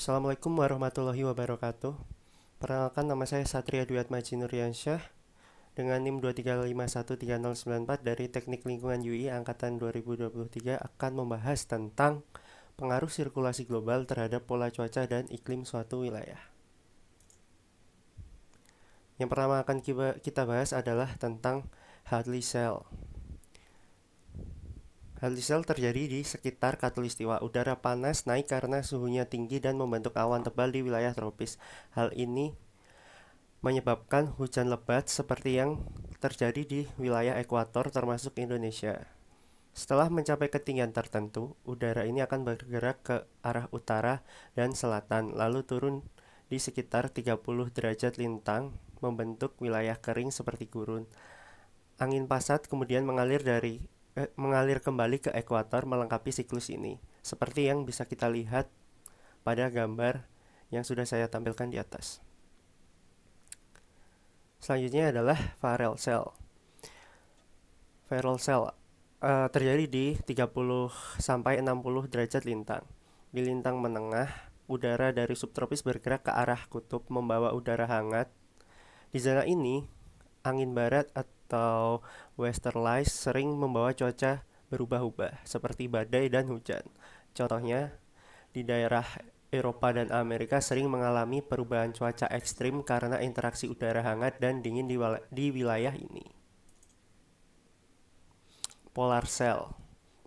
Assalamualaikum warahmatullahi wabarakatuh. Perkenalkan, nama saya Satria Dwi Atmaji Nuryansyah dengan NIM 2351309 dari Teknik Lingkungan UI angkatan 2023 akan membahas tentang pengaruh sirkulasi global terhadap pola cuaca dan iklim suatu wilayah. Yang pertama akan kita bahas adalah tentang Hadley Cell. Hadley Cell terjadi di sekitar khatulistiwa. Udara panas naik karena suhunya tinggi dan membentuk awan tebal di wilayah tropis. Hal ini menyebabkan hujan lebat seperti yang terjadi di wilayah ekuator termasuk Indonesia. Setelah mencapai ketinggian tertentu, udara ini akan bergerak ke arah utara dan selatan, lalu turun di sekitar 30 derajat lintang, membentuk wilayah kering seperti gurun. Angin pasat kemudian mengalir kembali ke ekuator melengkapi siklus ini, seperti yang bisa kita lihat pada gambar yang sudah saya tampilkan di atas. Selanjutnya adalah Farrell Cell. Farrell Cell terjadi di 30 sampai 60 derajat lintang. Di lintang menengah, udara dari subtropis bergerak ke arah kutub membawa udara hangat. Di zona ini, angin barat atau westerlies sering membawa cuaca berubah-ubah seperti badai dan hujan. Contohnya, di daerah Eropa dan Amerika sering mengalami perubahan cuaca ekstrim karena interaksi udara hangat dan dingin di wilayah ini. Polar Cell.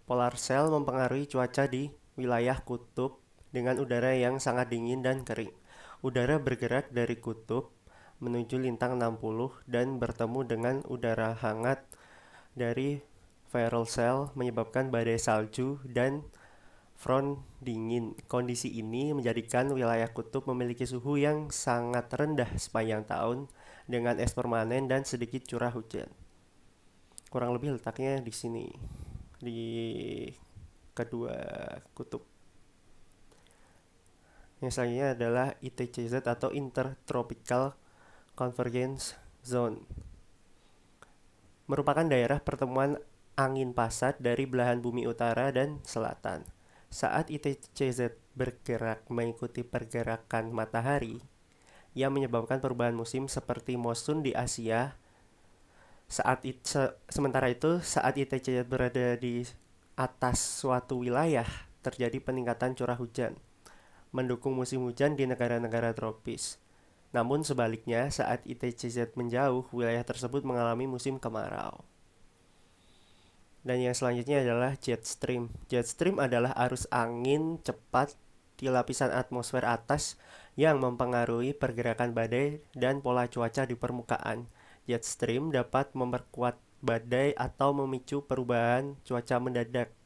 Polar Cell mempengaruhi cuaca di wilayah kutub dengan udara yang sangat dingin dan kering. Udara bergerak dari kutub menuju lintang 60 dan bertemu dengan udara hangat dari Farrell Cell menyebabkan badai salju dan front dingin. Kondisi ini menjadikan wilayah kutub memiliki suhu yang sangat rendah sepanjang tahun dengan es permanen dan sedikit curah hujan. Kurang lebih letaknya di sini, di kedua kutub. Yang selanjutnya adalah ITCZ atau Intertropical Convergence Zone. Merupakan daerah pertemuan angin pasat dari belahan bumi utara dan selatan. Saat ITCZ bergerak mengikuti pergerakan matahari, yang menyebabkan perubahan musim seperti monsun di Asia. Sementara itu, saat ITCZ berada di atas suatu wilayah, terjadi peningkatan curah hujan, mendukung musim hujan di negara-negara tropis. Namun sebaliknya, saat ITCZ menjauh, wilayah tersebut mengalami musim kemarau. Dan yang selanjutnya adalah jet stream. Jet stream adalah arus angin cepat di lapisan atmosfer atas yang mempengaruhi pergerakan badai dan pola cuaca di permukaan. Jet stream dapat memperkuat badai atau memicu perubahan cuaca mendadak,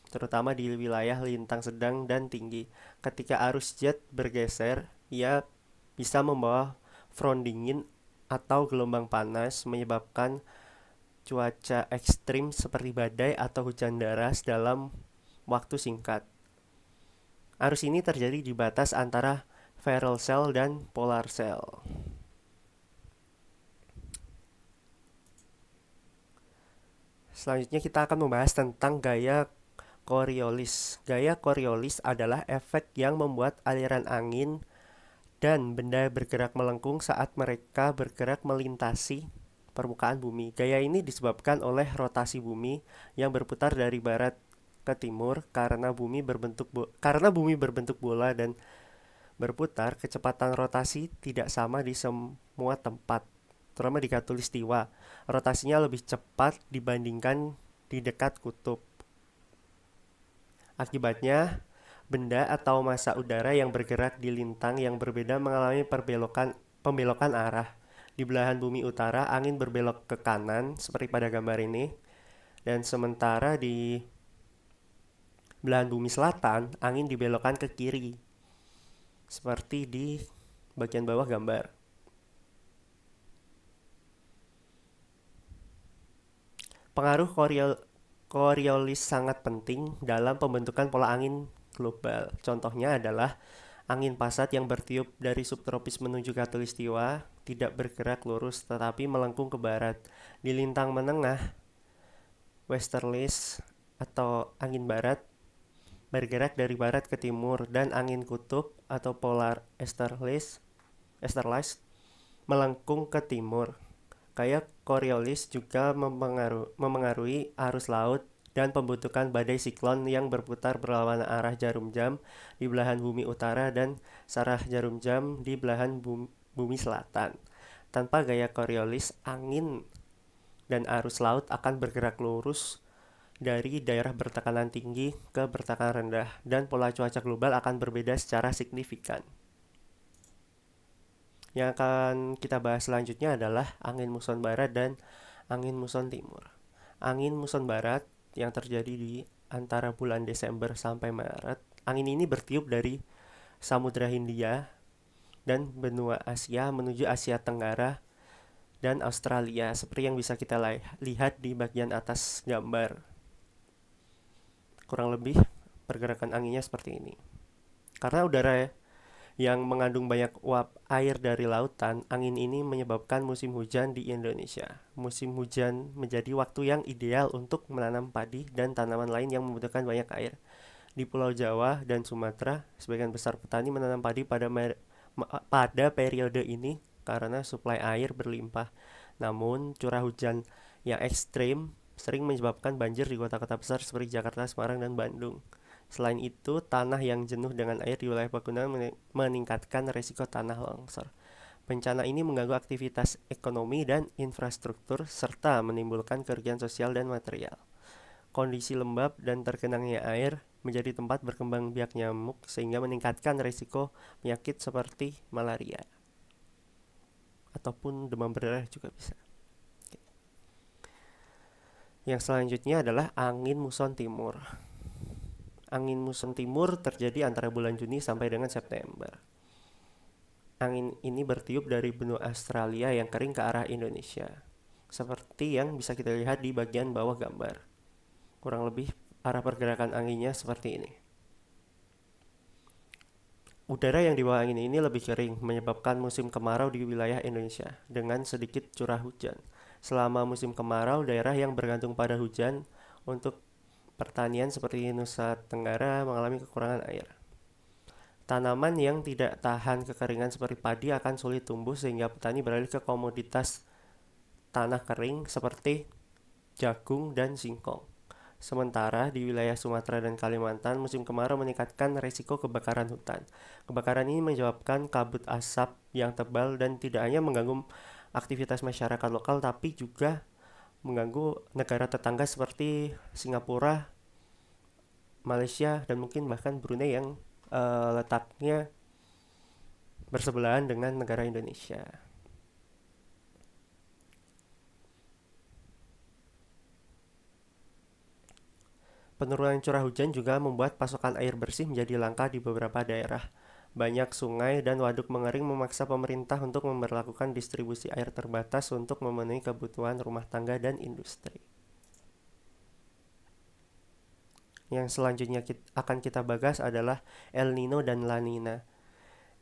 terutama di wilayah lintang sedang dan tinggi. Ketika arus jet bergeser, ia bisa membawa front dingin atau gelombang panas, menyebabkan cuaca ekstrim seperti badai atau hujan deras dalam waktu singkat. Arus ini terjadi di batas antara Farrell Cell dan Polar Cell. Selanjutnya kita akan membahas tentang gaya Coriolis. Gaya Coriolis adalah efek yang membuat aliran angin dan benda bergerak melengkung saat mereka bergerak melintasi permukaan bumi. Gaya ini disebabkan oleh rotasi bumi yang berputar dari barat ke timur karena bumi berbentuk bola dan berputar. Kecepatan rotasi tidak sama di semua tempat, terutama di khatulistiwa. Rotasinya lebih cepat dibandingkan di dekat kutub. Akibatnya, benda atau massa udara yang bergerak di lintang yang berbeda mengalami pembelokan arah. Di belahan bumi utara, angin berbelok ke kanan seperti pada gambar ini, dan sementara di belahan bumi selatan, angin dibelokkan ke kiri seperti di bagian bawah gambar. Pengaruh Coriolis sangat penting dalam pembentukan pola angin global. Contohnya adalah angin pasat yang bertiup dari subtropis menuju khatulistiwa tidak bergerak lurus tetapi melengkung ke barat. Di lintang menengah, westerlies atau angin barat bergerak dari barat ke timur, dan angin kutub atau polar easterlies melengkung ke timur. Gaya Coriolis juga memengaruhi arus laut dan pembentukan badai siklon yang berputar berlawanan arah jarum jam di belahan bumi utara dan sarah jarum jam di belahan bumi selatan. Tanpa gaya Coriolis, angin dan arus laut akan bergerak lurus dari daerah bertekanan tinggi ke bertekanan rendah, dan pola cuaca global akan berbeda secara signifikan. Yang akan kita bahas selanjutnya adalah angin muson barat dan angin muson timur. Angin muson barat yang terjadi di antara bulan Desember sampai Maret. Angin ini bertiup dari Samudra Hindia dan benua Asia menuju Asia Tenggara dan Australia, seperti yang bisa kita lihat di bagian atas gambar. Kurang lebih pergerakan anginnya seperti ini. Karena udara yang mengandung banyak uap air dari lautan, angin ini menyebabkan musim hujan di Indonesia. Musim hujan menjadi waktu yang ideal untuk menanam padi dan tanaman lain yang membutuhkan banyak air. Di Pulau Jawa dan Sumatera, sebagian besar petani menanam padi pada periode ini karena suplai air berlimpah. Namun, curah hujan yang ekstrim sering menyebabkan banjir di kota-kota besar seperti Jakarta, Semarang, dan Bandung. Selain itu, tanah yang jenuh dengan air di wilayah pegunungan meningkatkan risiko tanah longsor. Bencana ini mengganggu aktivitas ekonomi dan infrastruktur serta menimbulkan kerugian sosial dan material. Kondisi lembab dan tergenangnya air menjadi tempat berkembang biak nyamuk sehingga meningkatkan risiko penyakit seperti malaria ataupun demam berdarah juga bisa. Yang selanjutnya adalah angin muson timur. Angin muson timur terjadi antara bulan Juni sampai dengan September. Angin ini bertiup dari benua Australia yang kering ke arah Indonesia, seperti yang bisa kita lihat di bagian bawah gambar. Kurang lebih arah pergerakan anginnya seperti ini. Udara yang di bawah angin ini lebih kering, menyebabkan musim kemarau di wilayah Indonesia dengan sedikit curah hujan. Selama musim kemarau, daerah yang bergantung pada hujan untuk pertanian seperti Nusa Tenggara mengalami kekurangan air. Tanaman yang tidak tahan kekeringan seperti padi akan sulit tumbuh sehingga petani beralih ke komoditas tanah kering seperti jagung dan singkong. Sementara di wilayah Sumatera dan Kalimantan, musim kemarau meningkatkan risiko kebakaran hutan. Kebakaran ini menyebabkan kabut asap yang tebal dan tidak hanya mengganggu aktivitas masyarakat lokal tapi juga mengganggu negara tetangga seperti Singapura, Malaysia, dan mungkin bahkan Brunei yang letaknya bersebelahan dengan negara Indonesia. Penurunan curah hujan juga membuat pasokan air bersih menjadi langka di beberapa daerah. Banyak sungai dan waduk mengering memaksa pemerintah untuk memberlakukan distribusi air terbatas untuk memenuhi kebutuhan rumah tangga dan industri. Yang selanjutnya akan kita bahas adalah El Nino dan La Nina.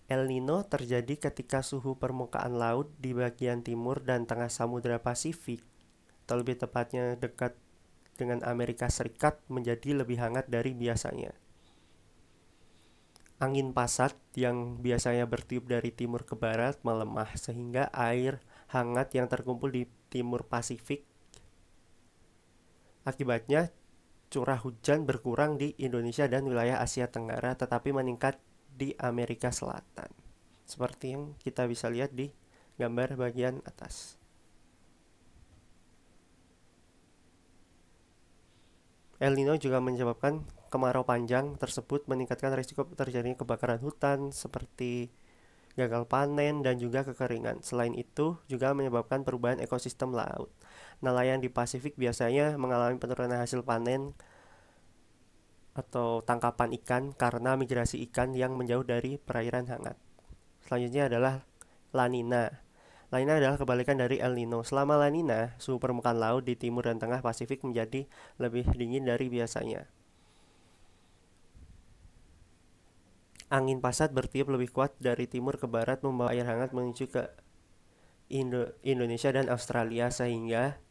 El Nino terjadi ketika suhu permukaan laut di bagian timur dan tengah Samudra Pasifik, atau lebih tepatnya dekat dengan Amerika Serikat, menjadi lebih hangat dari biasanya. Angin pasat yang biasanya bertiup dari timur ke barat melemah sehingga air hangat yang terkumpul di timur Pasifik. Akibatnya, curah hujan berkurang di Indonesia dan wilayah Asia Tenggara tetapi meningkat di Amerika Selatan. Seperti yang kita bisa lihat di gambar bagian atas. El Nino juga menyebabkan kemarau panjang tersebut meningkatkan risiko terjadinya kebakaran hutan seperti gagal panen dan juga kekeringan. Selain itu, juga menyebabkan perubahan ekosistem laut. Nelayan di Pasifik biasanya mengalami penurunan hasil panen atau tangkapan ikan karena migrasi ikan yang menjauh dari perairan hangat. Selanjutnya adalah La Nina. La Nina adalah kebalikan dari El Nino. Selama La Nina, suhu permukaan laut di timur dan tengah Pasifik menjadi lebih dingin dari biasanya. Angin pasat bertiup lebih kuat dari timur ke barat membawa air hangat menuju ke Indonesia dan Australia sehingga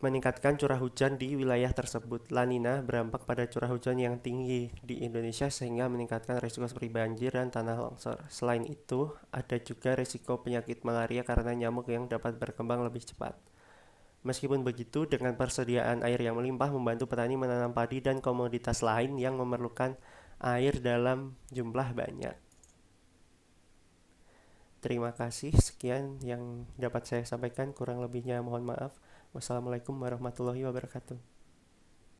meningkatkan curah hujan di wilayah tersebut. La Nina berdampak pada curah hujan yang tinggi di Indonesia sehingga meningkatkan risiko seperti banjir dan tanah longsor. Selain itu, ada juga risiko penyakit malaria karena nyamuk yang dapat berkembang lebih cepat. Meskipun begitu, dengan persediaan air yang melimpah membantu petani menanam padi dan komoditas lain yang memerlukan air dalam jumlah banyak. Terima kasih, sekian yang dapat saya sampaikan, kurang lebihnya mohon maaf. Wassalamualaikum warahmatullahi wabarakatuh.